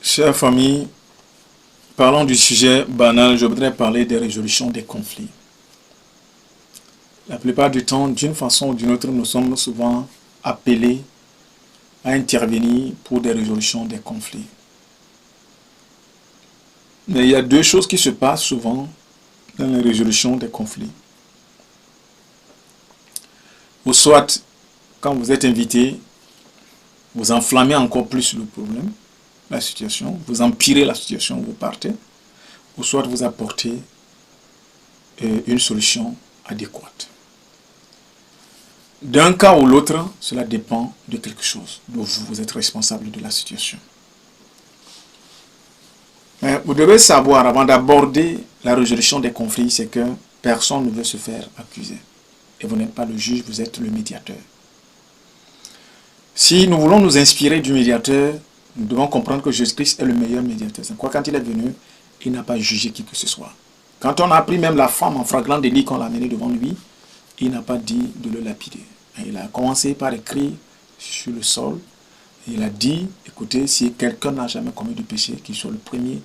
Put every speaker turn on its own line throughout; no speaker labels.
Chers familles, parlons du sujet banal, je voudrais parler des résolutions des conflits. La plupart du temps, d'une façon ou d'une autre, nous sommes souvent appelés à intervenir pour des résolutions des conflits. Mais il y a deux choses qui se passent souvent dans les résolutions des conflits. Ou soit, quand vous êtes invité, vous enflammez encore plus le problème, la situation, vous empirez la situation, vous partez, ou soit vous apportez une solution adéquate. D'un cas ou l'autre, cela dépend de quelque chose. Donc vous êtes responsable de la situation. Mais vous devez savoir, avant d'aborder la résolution des conflits, c'est que personne ne veut se faire accuser. Et vous n'êtes pas le juge, vous êtes le médiateur. Si nous voulons nous inspirer du médiateur, nous devons comprendre que Jésus-Christ est le meilleur médiateur. C'est quoi, quand il est venu, il n'a pas jugé qui que ce soit. Quand on a pris même la femme en flagrant délit qu'on l'a amenée devant lui, il n'a pas dit de le lapider. Il a commencé par écrire sur le sol. Il a dit, écoutez, si quelqu'un n'a jamais commis du péché, qu'il soit le premier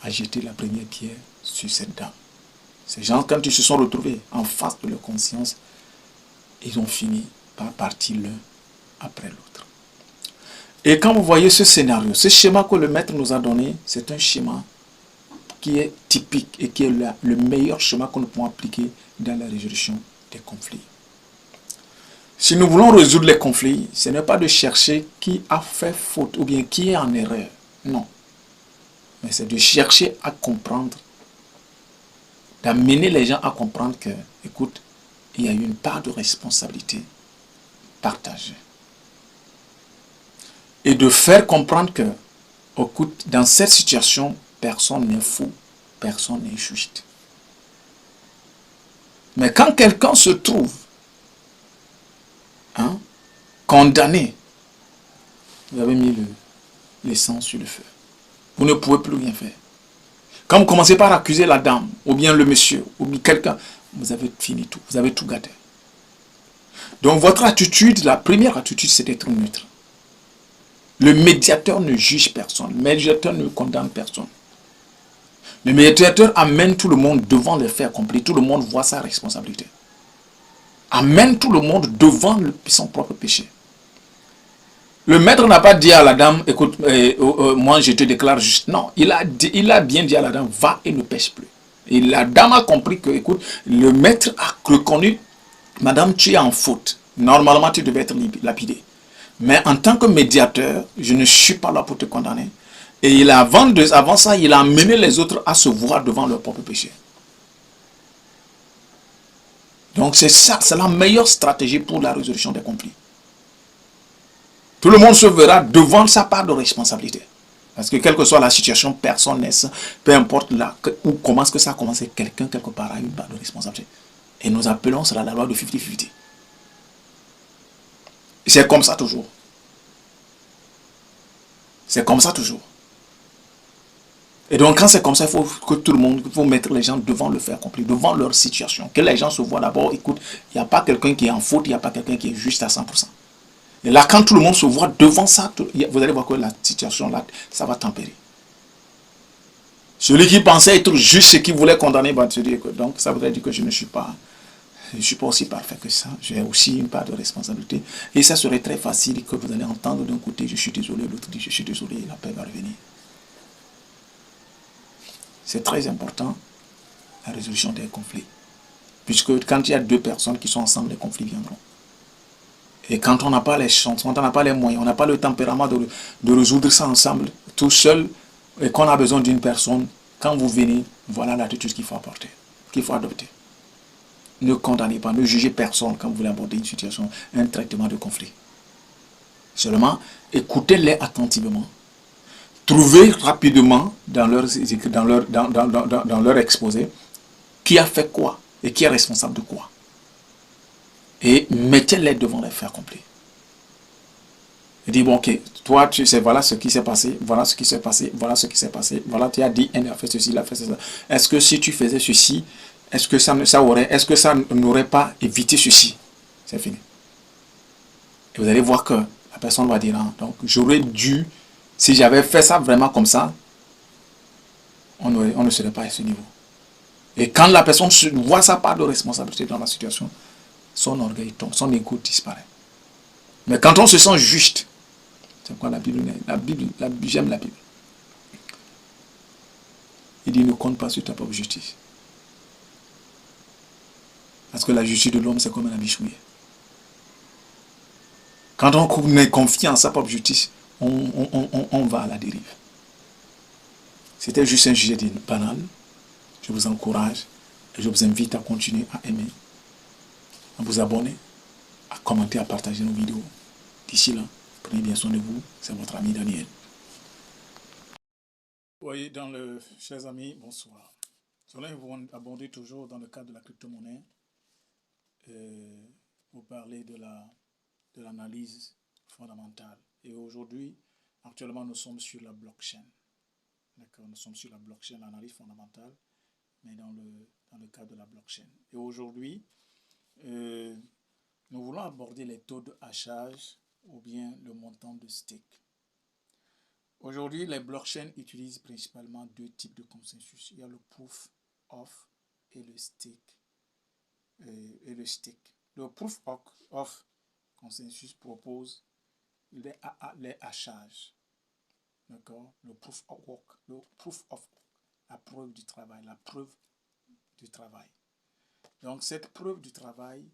à jeter la première pierre sur cette dame. Ces gens, quand ils se sont retrouvés en face de leur conscience, ils ont fini par partir l'un après l'autre. Et quand vous voyez ce scénario, ce schéma que le maître nous a donné, c'est un schéma qui est typique et qui est le meilleur schéma que nous pouvons appliquer dans la résolution des conflits. Si nous voulons résoudre les conflits, ce n'est pas de chercher qui a fait faute ou bien qui est en erreur. Non. Mais c'est de chercher à comprendre, d'amener les gens à comprendre que, écoute, il y a une part de responsabilité partagée. Et de faire comprendre que, écoute, dans cette situation, personne n'est fou, personne n'est juste. Mais quand quelqu'un se trouve condamné, vous avez mis l'essence sur le feu. Vous ne pouvez plus rien faire. Quand vous commencez par accuser la dame, ou bien le monsieur, ou bien quelqu'un, vous avez fini tout, vous avez tout gâté. Donc votre attitude, la première attitude, c'est d'être neutre. Le médiateur ne juge personne, le médiateur ne condamne personne. Le médiateur amène tout le monde devant les faits accomplis, tout le monde voit sa responsabilité. Amène tout le monde devant son propre péché. Le maître n'a pas dit à la dame, écoute, moi je te déclare juste. Non, il a bien dit à la dame, va et ne pêche plus. Et la dame a compris que, écoute, le maître a reconnu, madame, tu es en faute. Normalement, tu devais être lapidé. Mais en tant que médiateur, je ne suis pas là pour te condamner. Et avant ça, il a amené les autres à se voir devant leur propre péché. Donc c'est ça, c'est la meilleure stratégie pour la résolution des conflits. Tout le monde se verra devant sa part de responsabilité. Parce que quelle que soit la situation, personne n'est, peu importe là, ou comment est-ce que ça a commencé, quelqu'un quelque part a une part de responsabilité. Et nous appelons cela la loi de 50-50. C'est comme ça toujours. C'est comme ça toujours. Et donc quand c'est comme ça, il faut que tout le monde, il faut mettre les gens devant le fait accompli, devant leur situation. Que les gens se voient d'abord, écoute, il n'y a pas quelqu'un qui est en faute, il n'y a pas quelqu'un qui est juste à 100%. Et là, quand tout le monde se voit devant ça, vous allez voir que la situation, là, ça va tempérer. Celui qui pensait être juste et qui voulait condamner, va se dire que donc ça voudrait dire que je ne suis pas aussi parfait que ça. J'ai aussi une part de responsabilité. Et ça serait très facile que vous allez entendre d'un côté, je suis désolé, l'autre dit, je suis désolé, la paix va revenir. C'est très important, la résolution des conflits. Puisque quand il y a deux personnes qui sont ensemble, les conflits viendront. Et quand on n'a pas les chances, quand on n'a pas les moyens, on n'a pas le tempérament de résoudre ça ensemble, tout seul, et qu'on a besoin d'une personne, quand vous venez, voilà l'attitude qu'il faut apporter, qu'il faut adopter. Ne condamnez pas, ne jugez personne quand vous voulez aborder une situation, un traitement de conflit. Seulement, écoutez-les attentivement. Trouvez rapidement dans leur exposé qui a fait quoi et qui est responsable de quoi. Et mettez-les devant les faits accomplis. Et dites, bon, ok, toi, tu sais, voilà ce qui s'est passé, voilà ce qui s'est passé, voilà ce qui s'est passé, voilà, tu as dit, elle a fait ceci, il a fait ceci. Est-ce que si tu faisais ceci, est-ce que ça n'aurait pas évité ceci? C'est fini. Et vous allez voir que la personne va dire, non, donc j'aurais dû Si j'avais fait ça vraiment comme ça, on ne serait pas à ce niveau. Et quand la personne voit sa part de responsabilité dans la situation, son orgueil tombe, son égo disparaît. Mais quand on se sent juste, c'est quoi la Bible? J'aime la Bible. Il dit ne compte pas sur ta propre justice. Parce que la justice de l'homme, c'est comme un habit souillé. Quand on est confiant en sa propre justice, on va à la dérive. C'était juste un sujet banal. Je vous encourage et je vous invite à continuer à aimer, à vous abonner, à commenter, à partager nos vidéos. D'ici là, prenez bien soin de vous. C'est votre ami Daniel. Vous voyez, chers amis, bonsoir. Nous allons aborder toujours dans le cadre de la crypto-monnaie, vous parler de l'analyse fondamentale. Et aujourd'hui, actuellement, nous sommes sur la blockchain. D'accord, nous sommes sur la blockchain, l'analyse fondamentale, mais dans le cadre de la blockchain. Et aujourd'hui, nous voulons aborder les taux de hachage ou bien le montant de stake. Aujourd'hui, les blockchains utilisent principalement deux types de consensus. Il y a le proof of et le stake. Le proof of consensus propose les hachages. D'accord? Le proof of work, la preuve du travail, Donc cette preuve du travail